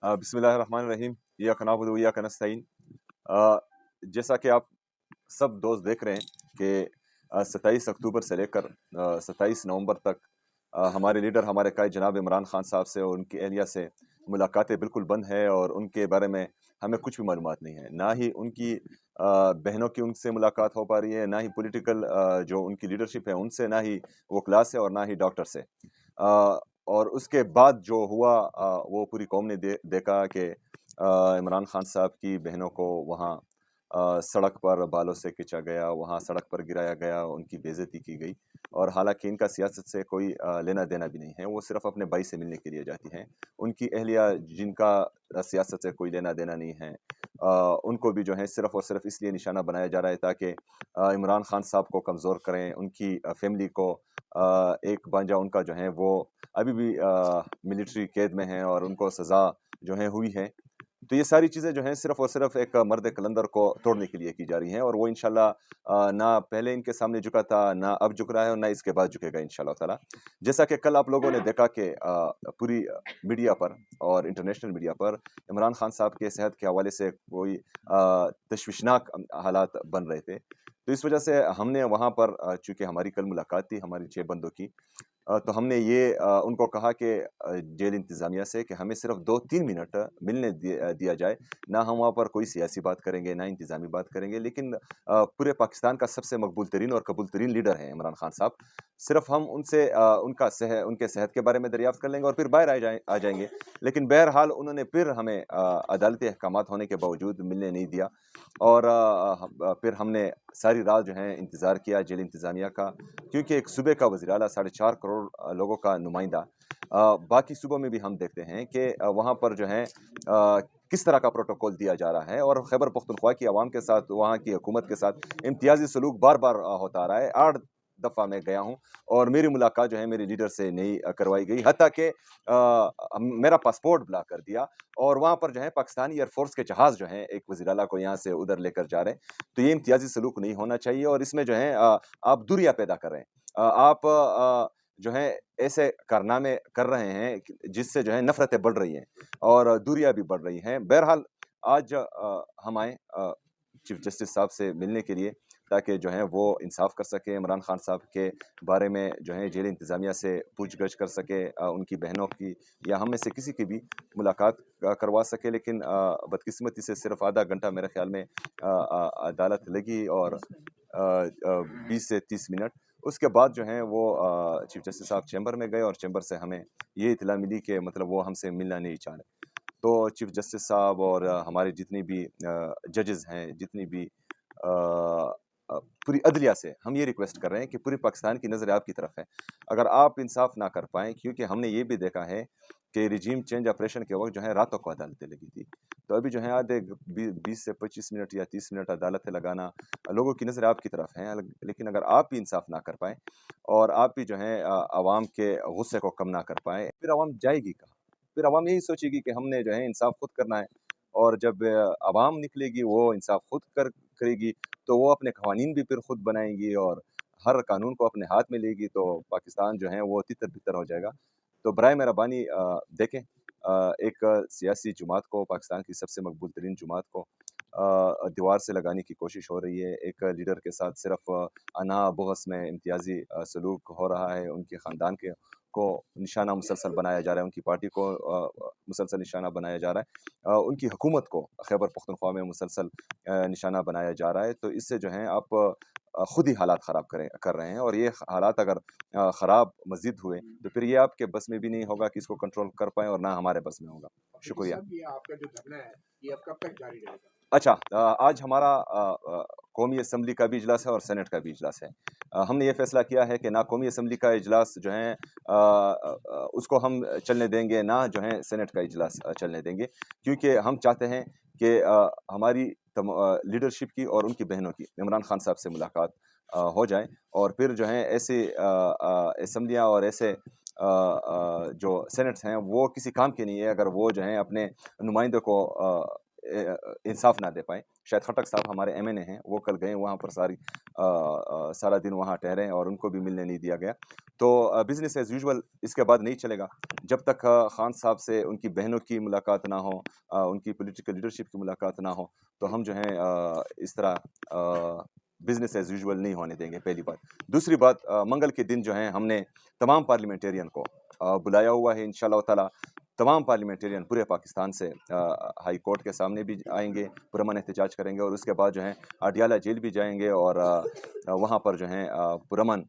बिस्मिल्लाहिर्रहमानिर्रहीम। इय्याका नअबुदु व इय्याका नस्तईन। जैसा कि आप सब दोस्त देख रहे हैं कि 27 अक्टूबर से लेकर 27 नवंबर तक हमारे लीडर, हमारे कायद जनाब इमरान खान साहब से और उनकी अहलिया से मुलाकातें बिल्कुल बंद है और उनके बारे में हमें कुछ भी मालूमात नहीं है। ना ही उनकी बहनों की उनसे मुलाकात हो पा रही है, ना ही पॉलिटिकल जो उनकी लीडरशिप है उनसे, ना ही वकला से और ना ही डॉक्टर से। और उसके बाद जो हुआ वो पूरी कौम ने देखा कि इमरान खान साहब की बहनों को वहाँ सड़क पर बालों से खींचा गया, वहाँ सड़क पर गिराया गया, उनकी बेइज्जती की गई। और हालांकि इनका सियासत से कोई लेना देना भी नहीं है, वो सिर्फ अपने भाई से मिलने के लिए जाती हैं। उनकी अहलिया, जिनका सियासत से कोई लेना देना नहीं है, उनको भी जो है सिर्फ और सिर्फ इसलिए निशाना बनाया जा रहा है ताकि इमरान खान साहब को कमज़ोर करें, उनकी फैमिली को। एक भांजा उनका जो है वो अभी भी मिलिट्री कैद में है और उनको सज़ा जो है हुई है। तो ये सारी चीज़ें जो हैं सिर्फ़ और सिर्फ़ एक मर्द कलंदर को तोड़ने के लिए की जा रही हैं और वो इंशाल्लाह ना पहले इनके सामने झुका था, ना अब झुक रहा है और ना इसके बाद झुकेगा इंशाल्लाह ताला। जैसा कि कल आप लोगों ने देखा कि पूरी मीडिया पर और इंटरनेशनल मीडिया पर इमरान खान साहब के सेहत के हवाले से कोई तशवीशनाक हालात बन रहे थे। तो इस वजह से हमने वहाँ पर चूँकि हमारी कल मुलाकात थी हमारी 6 बंदों की, तो हमने ये उनको कहा कि जेल इंतज़ामिया से कि हमें सिर्फ़ 2-3 मिनट मिलने दिया जाए। ना हम वहाँ पर कोई सियासी बात करेंगे, ना इंतज़ामी बात करेंगे, लेकिन पूरे पाकिस्तान का सबसे मकबूल तरीन और कबूल तरीन लीडर हैं इमरान खान साहब। सिर्फ़ हम उनसे उनके सेहत के बारे में दरियाफ़्त कर लेंगे और फिर बाहर आ जाएँगे। लेकिन बहरहाल उन्होंने फिर हमें अदालती अहकामात होने के बावजूद मिलने नहीं दिया और फिर हमने सारी रात जो है इंतज़ार किया जेल इंतज़ामिया का, क्योंकि एक सूबे का वज़ीर आला 4.5 करोड़ लोगों का नुमाइंदा, बाकी सूबों में भी हम देखते हैं कि वहाँ पर जो है किस तरह का प्रोटोकॉल दिया जा रहा है और खैबर पख्तूनख्वा की आवाम के साथ, वहाँ की हुकूमत के साथ इम्तियाज़ी सलूक बार-बार होता आ रहा है। 8 दफ़ा मैं गया हूँ और मेरी मुलाकात जो है मेरे लीडर से नहीं करवाई गई, हत्ता कि मेरा पासपोर्ट ब्लॉक कर दिया और वहाँ पर जो है पाकिस्तानी एयरफ़ोर्स के जहाज़ जो हैं एक वज़ीर आला को यहाँ से उधर लेकर जा रहे हैं। तो ये इम्तियाज़ी सलूक नहीं होना चाहिए और इसमें जो है आप दूरियाँ पैदा कर रहे हैं। आप जो है ऐसे कारनामे कर रहे हैं जिससे जो है नफ़रतें बढ़ रही हैं और दूरियाँ भी बढ़ रही हैं। बहरहाल आज हम आए चीफ़ जस्टिस साहब से मिलने के लिए ताकि जो है वो इंसाफ़ कर सकें, इमरान खान साहब के बारे में जो है जेल इंतज़ामिया से पूछ-गछ कर सके, उनकी बहनों की या हम में से किसी की भी मुलाकात करवा सके। लेकिन बदकिस्मती से सिर्फ़ आधा घंटा मेरे ख़्याल में अदालत लगी और 20 से 30 मिनट। उसके बाद जो है वो चीफ़ जस्टिस साहब चैम्बर में गए और चैम्बर से हमें ये इत्तला मिली कि मतलब वो हमसे मिलना नहीं चाह रहे। तो चीफ़ जस्टिस साहब और हमारे जितनी भी जजेस हैं, जितनी भी पूरी अदलिया से हम ये रिक्वेस्ट कर रहे हैं कि पूरी पाकिस्तान की नज़रें आपकी तरफ है। अगर आप इंसाफ ना कर पाएँ, क्योंकि हमने ये भी देखा है कि रिजीम चेंज ऑपरेशन के वक़्त जो है रातों को अदालतें लगी थी। तो अभी जो है आधे 20 से 25 मिनट या 30 मिनट अदालतें लगाना, लोगों की नज़रें आपकी तरफ हैं। लेकिन अगर आप भी इंसाफ ना कर पाएँ और आप भी जो है अवाम के गुस्से को कम ना कर पाएँ, फिर अवाम जाएगी कहाँ? फिर अवाम यही सोचेगी कि हमने जो है इंसाफ खुद करना है और जब अवाम निकलेगी वो इंसाफ खुद करेगी, तो वो अपने कवानीन भी फिर खुद बनाएँगी और हर कानून को अपने हाथ में लेगी, तो पाकिस्तान जो है वो तितर-बितर हो जाएगा। तो बराए मेहरबानी देखें, एक सियासी जमात को, पाकिस्तान की सबसे मकबूल तरीन जमात को दीवार से लगाने की कोशिश हो रही है। एक लीडर के साथ सिर्फ़ अना बहस में इम्तियाज़ी सलूक हो रहा है, उनके ख़ानदान के को निशाना मुसलसल बनाया जा रहा है, उनकी पार्टी को मुसलसल निशाना बनाया जा रहा है, उनकी हुकूमत को खैबर पख्तूनख्वा में मुसलसल निशाना बनाया जा रहा है। तो इससे जो है आप खुद ही हालात ख़राब कर रहे हैं और ये हालात अगर ख़राब मज़ीद हुए, तो फिर ये आपके बस में भी नहीं होगा कि इसको कंट्रोल कर पाएँ और ना हमारे बस में होगा। शुक्रिया। ये आपका जो धरना है, ये अब कब तक जारी रहेगा? अच्छा, आज हमारा कौमी असम्बली का भी इजलास है और सेनेट का भी इजलास है। हमने ये फ़ैसला किया है कि ना कौमी असम्बली का इजलास जो है उसको हम चलने देंगे, ना जो है सेनेट का इजलास चलने देंगे, क्योंकि हम चाहते हैं कि हमारी लीडरशिप की और उनकी बहनों की इमरान खान साहब से मुलाकात हो जाए और फिर जो है ऐसे असम्बलियाँ और ऐसे जो सेनेट्स हैं वो किसी काम के नहीं है अगर वो जो हैं अपने नुमाइंदों को इंसाफ ना दे पाए। शायद खटक साहब हमारे एमएनए हैं, वो कल गए वहाँ पर सारा दिन वहाँ ठहरे और उनको भी मिलने नहीं दिया गया। तो बिज़नेस एज़ यूजुअल इसके बाद नहीं चलेगा। जब तक खान साहब से उनकी बहनों की मुलाकात ना हो, उनकी पॉलिटिकल लीडरशिप की मुलाकात ना हो, तो हम जो हैं इस तरह बिज़नेस एज़ यूजुअल नहीं होने देंगे, पहली बात। दूसरी बात, मंगल के दिन जो है हमने तमाम पार्लियामेंटेरियन को बुलाया हुआ है। इंशाअल्लाह ताला तमाम पार्लियामेंटेरियन पूरे पाकिस्तान से हाई कोर्ट के सामने भी आएंगे, पुरअमन एहतजाज करेंगे और उसके बाद जो है अडियाला जेल भी जाएंगे और वहाँ पर जो है पुरअमन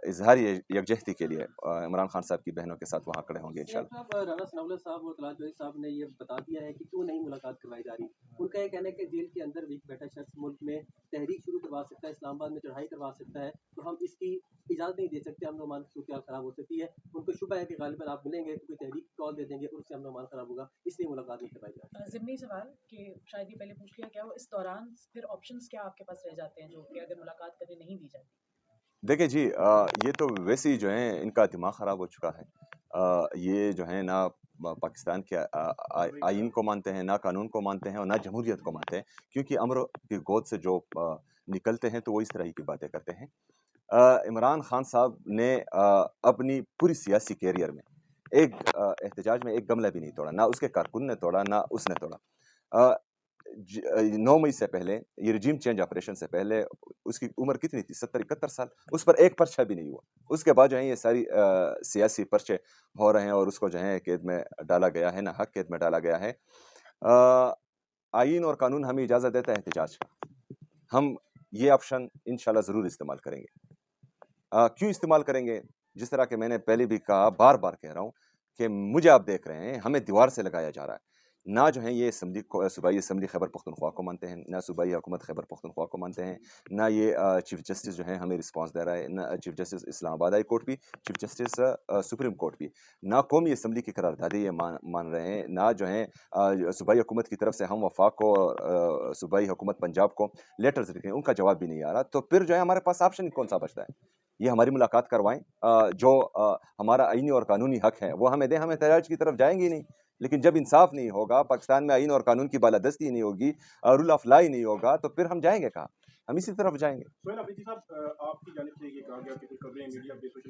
इजहारी यकजहती के लिए इमरान खान साहब की बहनों के साथ वहाँ खड़े होंगे इंशाअल्लाह। साहब राना सनाउल्लाह साहब और तलात जोशी साहब ने ये बता दिया है कि क्यों नहीं मुलाकात करवाई जा रही। उनका ये कहना है कि जेल के अंदर भी बैठा शख्स मुल्क में तहरीक शुरू करवा सकता है, इस्लामाबाद में चढ़ाई करवा सकता है, तो हम इसकी इजाज़त नहीं दे सकते, अमन अमान की सूरत खराब हो सकती है। उनको शुबा है कि गालिबन आप मिलेंगे तो कोई तहरीक कॉल दे देंगे और उससे अमन अमान खराब होगा, इसलिए मुलाकात नहीं करवाई जा रही। ज़िमनी सवाल कि शायद ये पहले पूछ लिया क्या हो, इस दौरान फिर ऑप्शंस क्या आपके पास रह जाते हैं जो कि अगर मुलाकात करने नहीं दी जाती? देखिए जी, ये तो वैसे ही जो है इनका दिमाग ख़राब हो चुका है। ये जो है ना पाकिस्तान के आइन को मानते हैं, ना कानून को मानते हैं और ना जमहूरियत को मानते हैं, क्योंकि अमर की गोद से जो निकलते हैं तो वो इस तरह की बातें करते हैं। इमरान खान साहब ने अपनी पूरी सियासी कैरियर में एक एहतजाज में एक गमला भी नहीं तोड़ा, ना उसके कारकुन ने तोड़ा, ना उसने तोड़ा। अ, 9 मई से पहले, ये रिजीम चेंज ऑपरेशन से पहले उसकी उम्र कितनी थी? 70-71 साल। उस पर एक पर्चा भी नहीं हुआ। उसके बाद जो है ये सारी सियासी पर्चे हो रहे हैं और उसको जो है कैद में डाला गया है, नाहक कैद में डाला गया है। आईन और कानून हमें इजाज़त देता है एहतजाज का। हम ये ऑप्शन इंशाल्लाह ज़रूर इस्तेमाल करेंगे। क्यों इस्तेमाल करेंगे? जिस तरह के मैंने पहले भी कहा, बार-बार कह रहा हूँ कि मुझे आप देख रहे हैं, हमें दीवार से लगाया जा रहा है। ना जो है ये असम्बली को, सूबाई असम्बली खैबर पख्तूनख्वा को मानते हैं, ना सूबाई हुकूमत खैबर पख्तूनख्वा को मानते हैं, ना ये चीफ जस्टिस जो है हमें रिस्पॉन्स दे रहा है, ना chief justice Islamabad high court भी, चीफ जस्टिस सुप्रीम कोर्ट भी, ना कौमी असम्बली की करारदादी ये मान रहे हैं, ना जो है सूबाई हुकूमत की तरफ से हम वफाक को और सूबाई हुकूमत पंजाब को लेटर्स लिखे, उनका जवाब भी नहीं आ रहा। तो फिर जो है हमारे पास ऑप्शन कौन सा बचता है? ये हमारी मुलाकात करवाएं, जो हमारा आईनी और कानूनी हक है वो हमें दें, हम एहतजाज की तरफ जाएंगे ही नहीं। लेकिन जब इंसाफ नहीं होगा, पाकिस्तान में आईन और कानून की बालादस्ती नहीं होगी, रूल ऑफ लॉ ही नहीं होगा, तो फिर हम जाएंगे कहाँ? हम इसी तरफ जाएंगे। सोहेल अफरीदी साहब, आपकी जानिब से ये कहा गया कि कुछ खबरें मीडिया पे सोशल